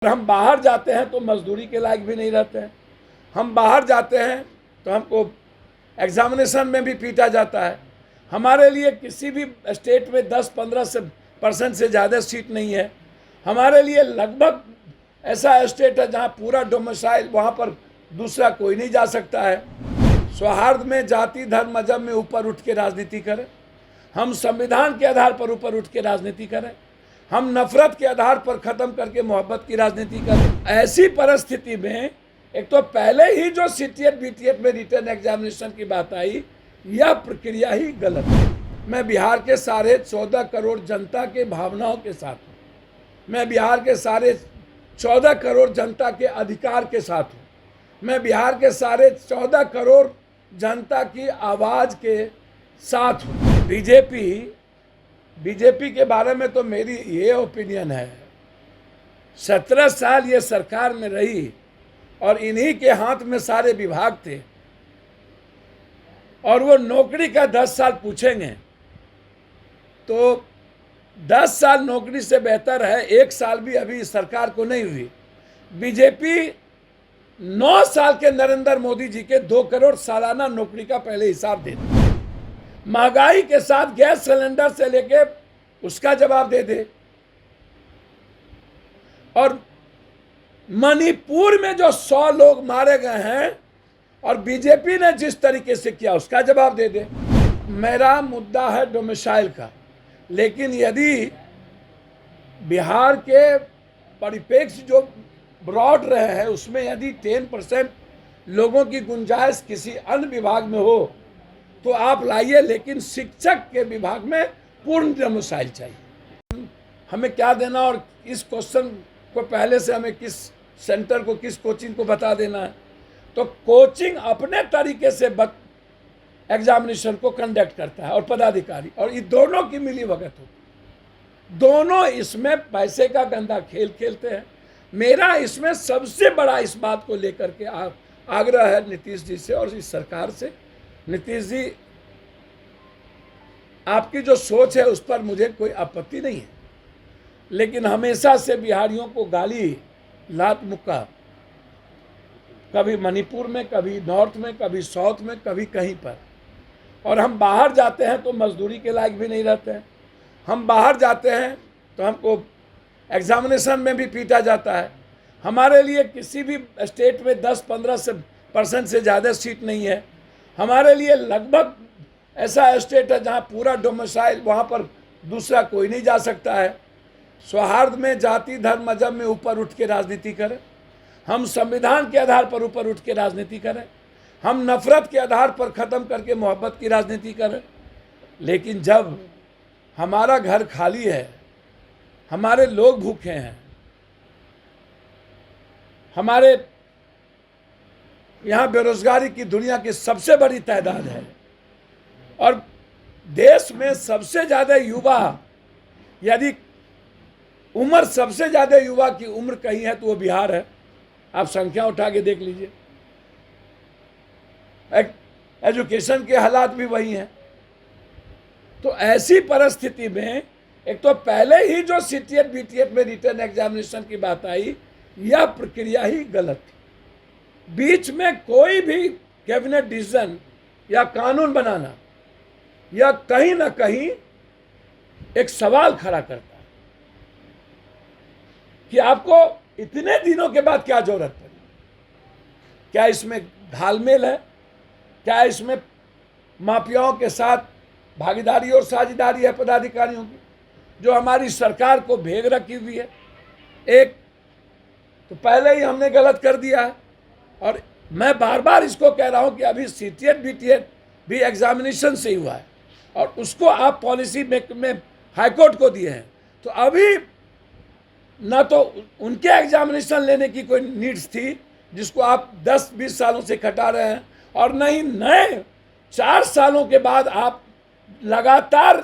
हम बाहर जाते हैं तो मजदूरी के लायक भी नहीं रहते हैं। हम बाहर जाते हैं तो हमको एग्जामिनेशन में भी पीटा जाता है। हमारे लिए किसी भी स्टेट में 10-15% से ज़्यादा सीट नहीं है। हमारे लिए लगभग ऐसा स्टेट है जहां पूरा डोमिसाइल वहां पर दूसरा कोई नहीं जा सकता है। सौहार्द में जाति धर्म मजहब में ऊपर उठ के राजनीति करें। हम संविधान के आधार पर ऊपर उठ के राजनीति करें। हम नफरत के आधार पर खत्म करके मोहब्बत की राजनीति करें। ऐसी परिस्थिति में एक तो पहले ही जो सीटीएट बीटीएट में रिटर्न एग्जामिनेशन की बात आई, यह प्रक्रिया ही गलत है। मैं बिहार के 14.5 करोड़ जनता के भावनाओं के साथ हूँ। मैं बिहार के 14.5 करोड़ जनता के अधिकार के साथ हूँ। मैं बिहार के 14.5 करोड़ जनता की आवाज़ के साथ हूँ। बीजेपी के बारे में तो मेरी ये ओपिनियन है, 17 साल ये सरकार में रही और इन्हीं के हाथ में सारे विभाग थे, और वो नौकरी का 10 साल पूछेंगे तो 10 साल नौकरी से बेहतर है 1 साल भी अभी सरकार को नहीं हुई। बीजेपी 9 साल के नरेंद्र मोदी जी के 2 करोड़ सालाना नौकरी का पहले हिसाब दे दे। महंगाई के साथ गैस सिलेंडर से लेके उसका जवाब दे दे। और मणिपुर में जो 100 लोग मारे गए हैं और बीजेपी ने जिस तरीके से किया उसका जवाब दे दे। मेरा मुद्दा है डोमिसाइल का, लेकिन यदि बिहार के परिप्रेक्ष्य जो ब्रॉड रहे हैं उसमें यदि 10% लोगों की गुंजाइश किसी अन्य विभाग में हो तो आप लाइए, लेकिन शिक्षक के विभाग में पूर्ण डोमिसाइल चाहिए। हमें क्या देना और इस क्वेश्चन को पहले से हमें किस सेंटर को किस कोचिंग को बता देना है, तो कोचिंग अपने तरीके से एग्जामिनेशन को कंडक्ट करता है और पदाधिकारी, और ये दोनों की मिली भगत होती। दोनों इसमें पैसे का गंदा खेल खेलते हैं। मेरा इसमें सबसे बड़ा इस बात को लेकर के आग्रह है नीतीश जी से और इस सरकार से। नीतीश जी, आपकी जो सोच है उस पर मुझे कोई आपत्ति नहीं है, लेकिन हमेशा से बिहारियों को गाली लात मुक्का, कभी मणिपुर में, कभी नॉर्थ में, कभी साउथ में, कभी कहीं पर, और हम बाहर जाते हैं तो मजदूरी के लायक भी नहीं रहते हैं। हम बाहर जाते हैं तो हमको एग्जामिनेशन में भी पीटा जाता है। हमारे लिए किसी भी स्टेट में 10-15% से ज़्यादा सीट नहीं है। हमारे लिए लगभग ऐसा स्टेट है जहां पूरा डोमिसाइल वहां पर दूसरा कोई नहीं जा सकता है। सौहार्द में जाति धर्म मजहब में ऊपर उठ के राजनीति करें। हम संविधान के आधार पर ऊपर उठ के राजनीति करें। हम नफरत के आधार पर ख़त्म करके मोहब्बत की राजनीति करें। लेकिन जब हमारा घर खाली है, हमारे लोग भूखे हैं, हमारे यहाँ बेरोजगारी की दुनिया की सबसे बड़ी तादाद है, और देश में सबसे ज़्यादा युवा, यदि उम्र सबसे ज़्यादा युवा की उम्र कहीं है तो वो बिहार है। आप संख्या उठा के देख लीजिए। एजुकेशन के हालात भी वही हैं। तो ऐसी परिस्थिति में एक तो पहले ही जो सीटीएट बीटीएट में रिटर्न एग्जामिनेशन की बात आई, यह प्रक्रिया ही गलत थी। बीच में कोई भी कैबिनेट डिसीजन या कानून बनाना या कहीं ना कहीं एक सवाल खड़ा करता है कि आपको इतने दिनों के बाद क्या जरूरत पड़ी। क्या इसमें घालमेल है? क्या इसमें माफियाओं के साथ भागीदारी और साझेदारी है पदाधिकारियों की, जो हमारी सरकार को भेग रखी हुई है? एक तो पहले ही हमने गलत कर दिया है, और मैं बार बार इसको कह रहा हूं कि अभी सीटीएट बीटीएट भी एग्जामिनेशन से हुआ है और उसको आप पॉलिसी में हाईकोर्ट को दिए हैं। तो अभी ना तो उनके एग्जामिनेशन लेने की कोई नीड्स थी जिसको आप 10-20 सालों से खटा रहे हैं, और न ही नए 4 सालों के बाद आप लगातार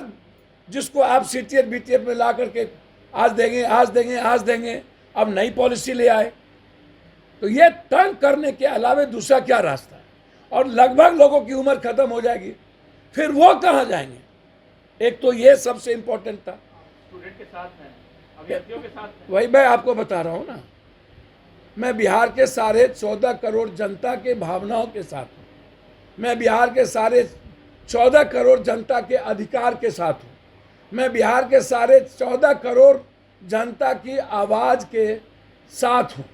जिसको आप सीटीएट बीटीएट में ला करके आज देंगे आज देंगे आज देंगे, अब नई पॉलिसी ले आए। तो ये तंग करने के अलावा दूसरा क्या रास्ता है? और लगभग लोगों की उम्र खत्म हो जाएगी, फिर वो कहाँ जाएंगे? एक तो ये सबसे इम्पोर्टेंट था। स्टूडेंट के साथ है, अभ्यर्थियों के साथ है। वही मैं आपको बता रहा हूँ ना, मैं बिहार के 14.5 करोड़ जनता के भावनाओं के साथ हूँ। मैं बिहार के 14.5 करोड़ जनता के अधिकार के साथ हूँ। मैं बिहार के 14.5 करोड़ जनता की आवाज़ के साथ हूँ।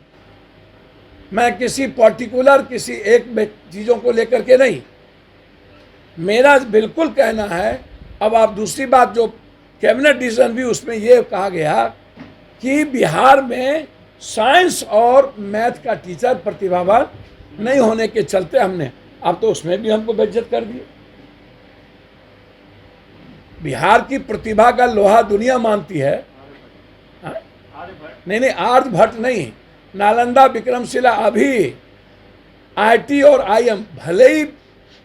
मैं किसी पर्टिकुलर किसी एक चीज़ों को लेकर के नहीं। मेरा बिल्कुल कहना है। अब आप दूसरी बात जो कैबिनेट डिसीजन भी उसमें ये कहा गया कि बिहार में साइंस और मैथ का टीचर प्रतिभावान नहीं होने के चलते हमने, अब तो उसमें भी हमको बेइज्जत कर दिए। बिहार की प्रतिभा का लोहा दुनिया मानती है। नहीं, आर्यभट्ट नहीं, नालंदा, विक्रमशिला, अभी आईटी और आईएम, भले ही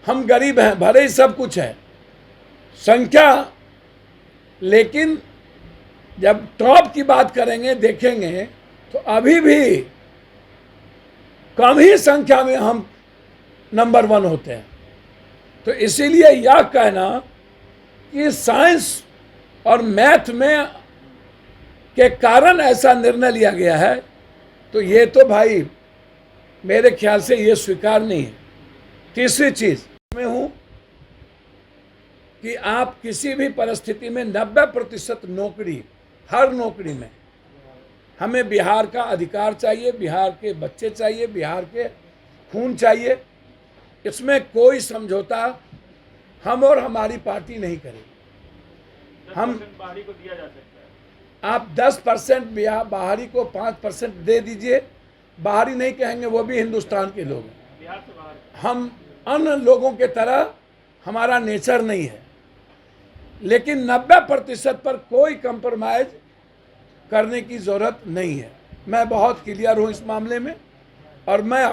हम गरीब हैं, भले ही सब कुछ है संख्या, लेकिन जब टॉप की बात करेंगे देखेंगे तो अभी भी कम ही संख्या में हम नंबर 1 होते हैं। तो इसीलिए यह कहना कि साइंस और मैथ में के कारण ऐसा निर्णय लिया गया है, तो ये तो भाई मेरे ख्याल से ये स्वीकार नहीं है। तीसरी चीज में हूं कि आप किसी भी परिस्थिति में 90% नौकरी, हर नौकरी में हमें बिहार का अधिकार चाहिए, बिहार के बच्चे चाहिए, बिहार के खून चाहिए। इसमें कोई समझौता हम और हमारी पार्टी नहीं करेगी। हम बाहरी को दिया जा सकता है। आप 10% बाहरी को 5% दे दीजिए। बाहरी नहीं कहेंगे, वो भी हिंदुस्तान के लोग हैं। बिहार से बाहर हम अन्य लोगों के तरह हमारा नेचर नहीं है, लेकिन 90% पर कोई कंप्रोमाइज करने की ज़रूरत नहीं है। मैं बहुत क्लियर हूँ इस मामले में, और मैं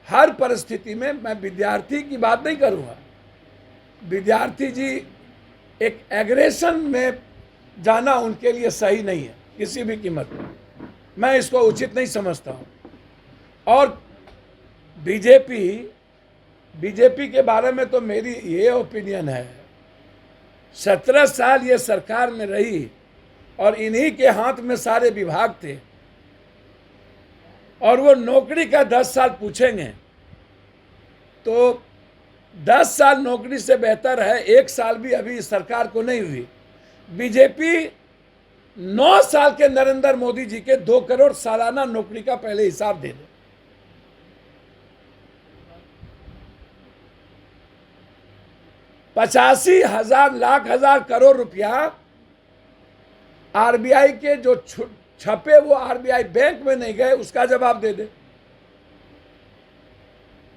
हर परिस्थिति में मैं विद्यार्थी की बात नहीं करूँगा। विद्यार्थी जी एक एग्रेशन में जाना उनके लिए सही नहीं है किसी भी कीमत पर। मैं इसको उचित नहीं समझता हूँ। और बीजेपी के बारे में तो मेरी ये ओपिनियन है, 17 साल ये सरकार में रही और इन्हीं के हाथ में सारे विभाग थे, और वो नौकरी का 10 साल पूछेंगे तो 10 साल नौकरी से बेहतर है 1 साल भी अभी इस सरकार को नहीं हुई। बीजेपी 9 साल के नरेंद्र मोदी जी के 2 करोड़ सालाना नौकरी का पहले हिसाब दे दे। 85,000 लाख हजार करोड़ रुपया आरबीआई के जो छपे वो आरबीआई बैंक में नहीं गए, उसका जवाब दे दे।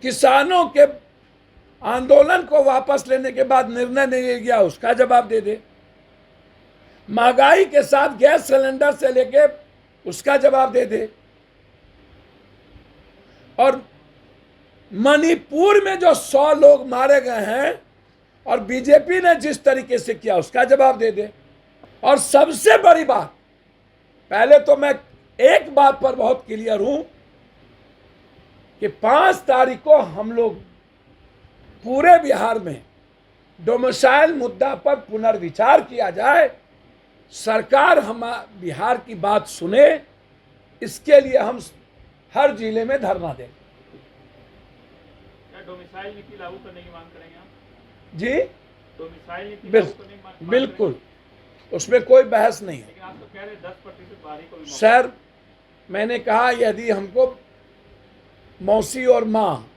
किसानों के आंदोलन को वापस लेने के बाद निर्णय नहीं लिया गया, उसका जवाब दे दे। महंगाई के साथ गैस सिलेंडर से लेके उसका जवाब दे दे। और मणिपुर में जो 100 लोग मारे गए हैं और बीजेपी ने जिस तरीके से किया उसका जवाब दे दे। और सबसे बड़ी बात, पहले तो मैं एक बात पर बहुत क्लियर हूं कि 5 तारीख को हम लोग पूरे बिहार में डोमिसाइल मुद्दा पर पुनर्विचार किया जाए, सरकार हम बिहार की बात सुने, इसके लिए हम हर जिले में धरना देंगे। डोमिसाइल नीति लागू करने की मांग करेंगे आप? जी डोमिसाइल नीति लागू करने की मांग बिल्कुल, उसमें कोई बहस नहीं है। लेकिन आप तो कह रहे 10% बाहरी को भी। सर, मैंने कहा यदि हमको मौसी और माँ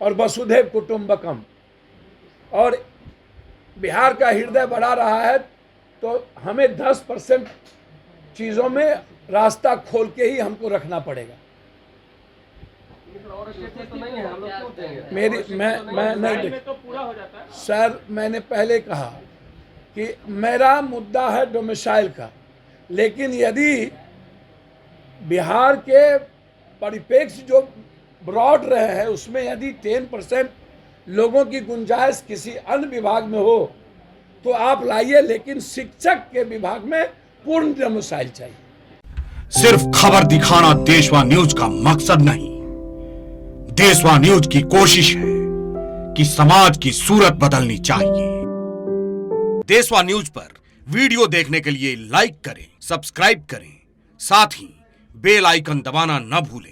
और वसुधैव कुटुंबकम और बिहार का हृदय बढ़ा रहा है, तो हमें 10% चीज़ों में रास्ता खोल के ही हमको रखना पड़ेगा। मेरी मैं नहीं तो पूरा हो जाता है सर, मैंने पहले कहा कि मेरा मुद्दा है डोमिसाइल का, लेकिन यदि बिहार के परिप्रेक्ष्य जो ब्रॉड रहे हैं उसमें यदि 10% लोगों की गुंजाइश किसी अन्य विभाग में हो तो आप लाइए, लेकिन शिक्षक के विभाग में पूर्ण डोमिसाइल चाहिए। सिर्फ खबर दिखाना देशवा न्यूज का मकसद नहीं, देशवा न्यूज की कोशिश है कि समाज की सूरत बदलनी चाहिए। देशवा न्यूज पर वीडियो देखने के लिए लाइक करें, सब्सक्राइब करें, साथ ही बेल आइकन दबाना न भूलें